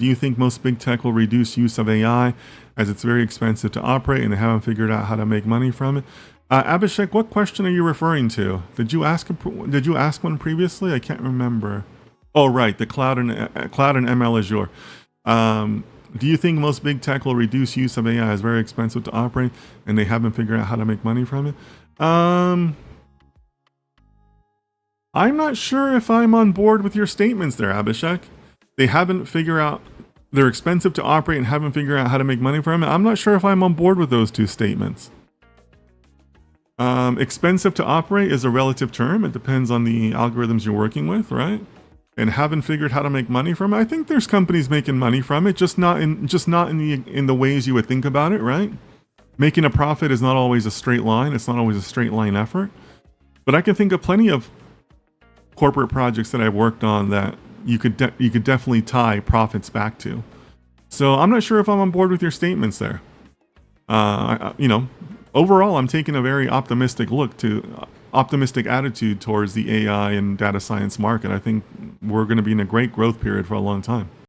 Do you think most big tech will reduce use of AI as it's very expensive to operate and they haven't figured out how to make money from it? Abhishek, what question are you referring to? Did you ask one previously? I can't remember. Oh, right, the cloud and ML Azure. Do you think most big tech will reduce use of AI as very expensive to operate and they haven't figured out how to make money from it? I'm not sure if I'm on board with your statements there, Abhishek. They haven't figured out, they're expensive to operate and haven't figured out how to make money from it. I'm not sure if I'm on board with those two statements. Expensive to operate is a relative term. It depends on the algorithms you're working with, right? And haven't figured how to make money from it. I think there's companies making money from it, just not in the ways you would think about it, right? Making a profit is not always a straight line. It's not always a straight line effort. But I can think of plenty of corporate projects that I've worked on that you could definitely tie profits back to. So I'm not sure if I'm on board with your statements there. Overall, I'm taking a very optimistic attitude towards the AI and data science market. I think we're going to be in a great growth period for a long time.